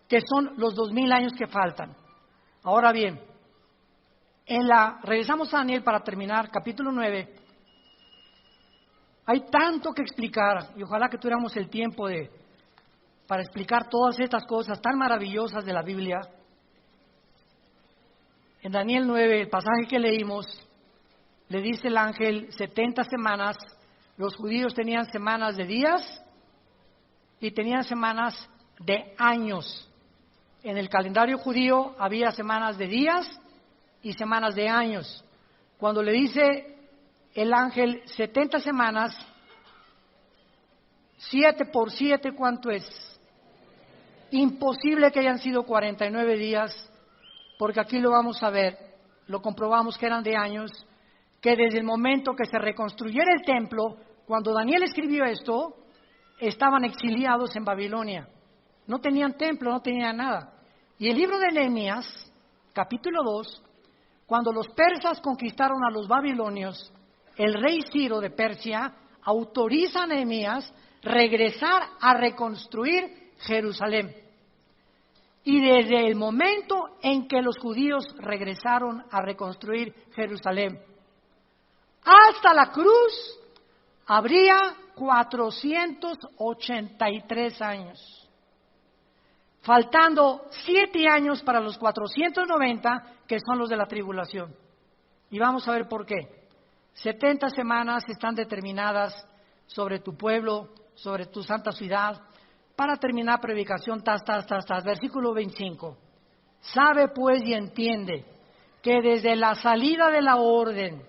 que son los 2000 años que faltan. Ahora bien, regresamos a Daniel para terminar, capítulo 9. Hay tanto que explicar y ojalá que tuviéramos el tiempo para explicar todas estas cosas tan maravillosas de la Biblia. En Daniel 9, el pasaje que leímos, le dice el ángel 70 semanas. Los judíos tenían semanas de días y tenían semanas de años. En el calendario judío había semanas de días y semanas de años. Cuando le dice el ángel 70 semanas, 7 por 7, ¿cuánto es? Imposible que hayan sido 49 días, porque aquí lo vamos a ver, lo comprobamos que eran de años, que desde el momento que se reconstruyera el templo, cuando Daniel escribió esto, estaban exiliados en Babilonia. No tenían templo, no tenían nada. Y el libro de Nehemías, capítulo 2, cuando los persas conquistaron a los babilonios, el rey Ciro de Persia autoriza a Nehemías regresar a reconstruir Jerusalén. Y desde el momento en que los judíos regresaron a reconstruir Jerusalén hasta la cruz, habría 483 años, faltando 7 años para los 490, que son los de la tribulación. Y vamos a ver por qué. 70 semanas están determinadas sobre tu pueblo, sobre tu santa ciudad. Para terminar, predicación, versículo 25. Sabe pues y entiende que desde la salida de la orden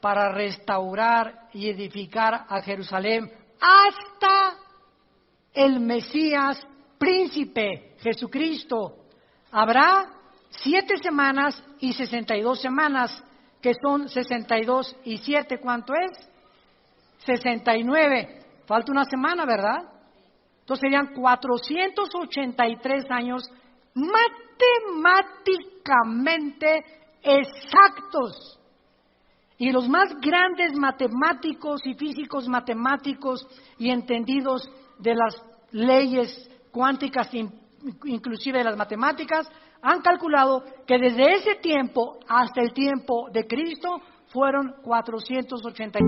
para restaurar y edificar a Jerusalén hasta el Mesías príncipe Jesucristo, habrá 7 semanas y 62 semanas, que son 62 y 7, ¿cuánto es? 69. Falta una semana, ¿verdad? Entonces serían 483 años matemáticamente exactos. Y los más grandes matemáticos y físicos matemáticos y entendidos de las leyes cuánticas, inclusive de las matemáticas, han calculado que desde ese tiempo hasta el tiempo de Cristo fueron 480.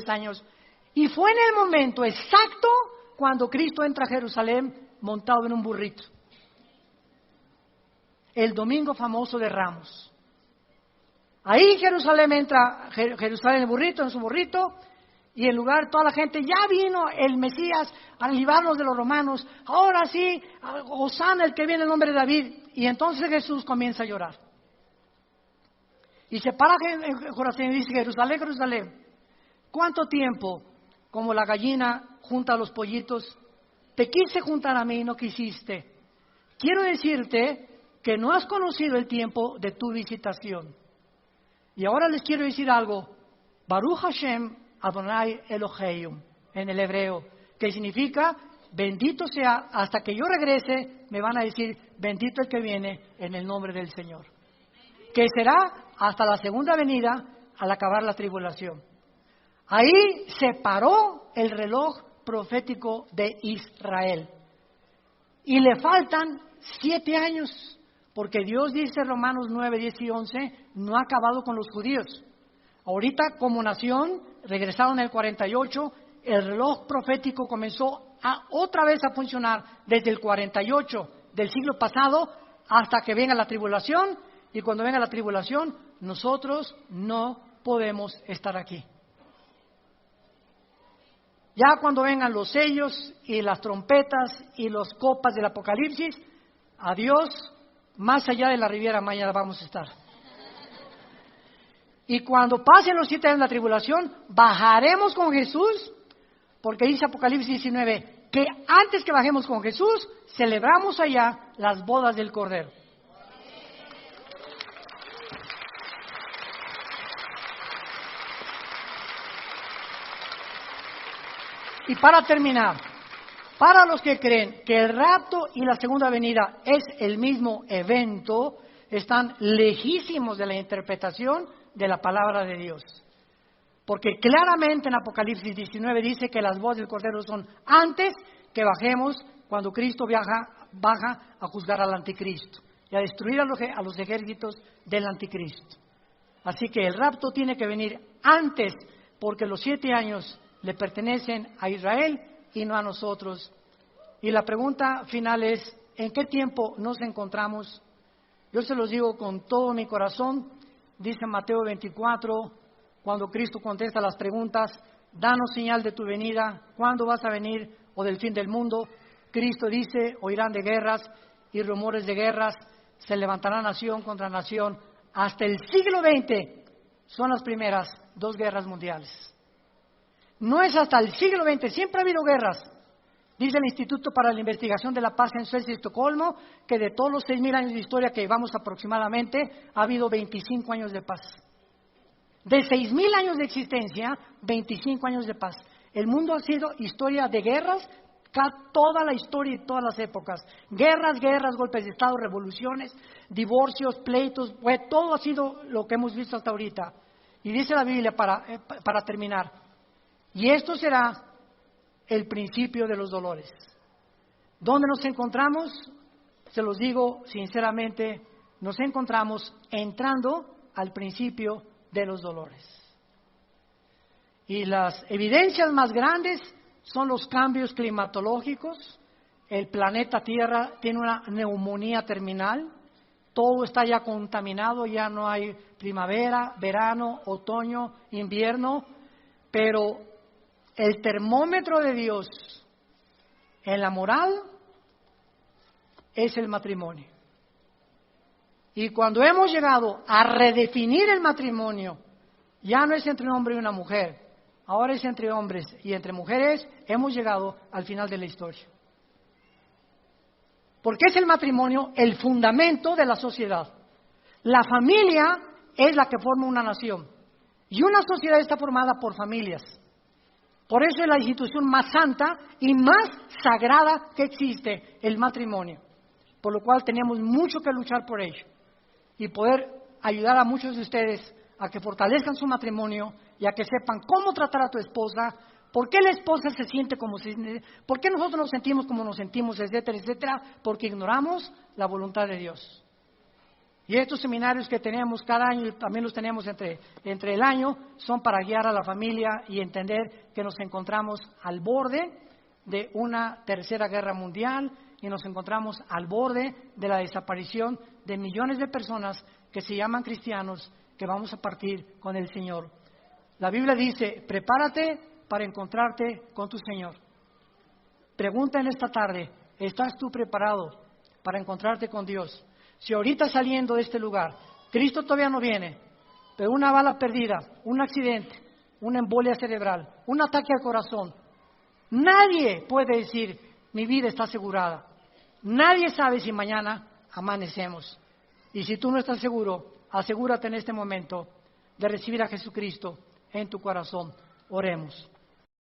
Años. Y fue en el momento exacto cuando Cristo entra a Jerusalén montado en un burrito. El domingo famoso de Ramos. Ahí Jerusalén entra, Jerusalén el burrito, en su burrito, y en lugar toda la gente, ya vino el Mesías a librarnos de los romanos, ahora sí, hosana el que viene en nombre de David. Y entonces Jesús comienza a llorar. Y se para en Jerusalén y dice, Jerusalén, Jerusalén, ¿cuánto tiempo, como la gallina junta a los pollitos, te quise juntar a mí y no quisiste? Quiero decirte que no has conocido el tiempo de tu visitación. Y ahora les quiero decir algo. Baruch Hashem Adonai Eloheinu, en el hebreo, que significa, bendito sea, hasta que yo regrese, me van a decir, bendito el que viene en el nombre del Señor. Que será hasta la segunda venida al acabar la tribulación. Ahí se paró el reloj profético de Israel. Y le faltan 7 años, porque Dios dice en Romanos 9, 10 y 11, no ha acabado con los judíos. Ahorita como nación, regresaron en el 48, el reloj profético comenzó otra vez a funcionar desde el 48 del siglo pasado hasta que venga la tribulación, y cuando venga la tribulación, nosotros no podemos estar aquí. Ya cuando vengan los sellos y las trompetas y las copas del Apocalipsis, adiós, más allá de la Riviera Maya vamos a estar. Y cuando pasen los 7 años de la tribulación, bajaremos con Jesús, porque dice Apocalipsis 19, que antes que bajemos con Jesús, celebramos allá las bodas del Cordero. Y para terminar, para los que creen que el rapto y la segunda venida es el mismo evento, están lejísimos de la interpretación de la palabra de Dios. Porque claramente en Apocalipsis 19 dice que las bodas del Cordero son antes que bajemos, cuando Cristo baja a juzgar al anticristo y a destruir a los ejércitos del anticristo. Así que el rapto tiene que venir antes, porque los 7 años le pertenecen a Israel y no a nosotros. Y la pregunta final es, ¿en qué tiempo nos encontramos? Yo se los digo con todo mi corazón, dice Mateo 24, cuando Cristo contesta las preguntas, danos señal de tu venida, ¿cuándo vas a venir? O del fin del mundo. Cristo dice, oirán de guerras y rumores de guerras, se levantará nación contra nación. Hasta el siglo XX son las primeras 2 guerras mundiales. No es hasta el siglo XX, siempre ha habido guerras. Dice el Instituto para la Investigación de la Paz en Suecia y Estocolmo que de todos los 6.000 años de historia que llevamos aproximadamente, ha habido 25 años de paz. De 6.000 años de existencia, 25 años de paz. El mundo ha sido historia de guerras, toda la historia y todas las épocas. Guerras, golpes de Estado, revoluciones, divorcios, pleitos, todo ha sido lo que hemos visto hasta ahorita. Y dice la Biblia, para terminar, y esto será el principio de los dolores. ¿Dónde nos encontramos? Se los digo sinceramente, nos encontramos entrando al principio de los dolores. Y las evidencias más grandes son los cambios climatológicos. El planeta Tierra tiene una neumonía terminal. Todo está ya contaminado, ya no hay primavera, verano, otoño, invierno. Pero el termómetro de Dios en la moral es el matrimonio. Y cuando hemos llegado a redefinir el matrimonio, ya no es entre un hombre y una mujer, ahora es entre hombres y entre mujeres, hemos llegado al final de la historia. Porque es el matrimonio el fundamento de la sociedad. La familia es la que forma una nación. Y una sociedad está formada por familias. Por eso es la institución más santa y más sagrada que existe, el matrimonio. Por lo cual tenemos mucho que luchar por ello. Y poder ayudar a muchos de ustedes a que fortalezcan su matrimonio y a que sepan cómo tratar a tu esposa, por qué la esposa se siente como se siente, por qué nosotros nos sentimos como nos sentimos, etcétera, etcétera, porque ignoramos la voluntad de Dios. Y estos seminarios que tenemos cada año, y también los tenemos entre el año, son para guiar a la familia y entender que nos encontramos al borde de una tercera guerra mundial y nos encontramos al borde de la desaparición de millones de personas que se llaman cristianos, que vamos a partir con el Señor. La Biblia dice, prepárate para encontrarte con tu Señor. Pregunta en esta tarde, ¿estás tú preparado para encontrarte con Dios? Si ahorita saliendo de este lugar, Cristo todavía no viene, pero una bala perdida, un accidente, una embolia cerebral, un ataque al corazón, nadie puede decir, mi vida está asegurada. Nadie sabe si mañana amanecemos. Y si tú no estás seguro, asegúrate en este momento de recibir a Jesucristo en tu corazón. Oremos.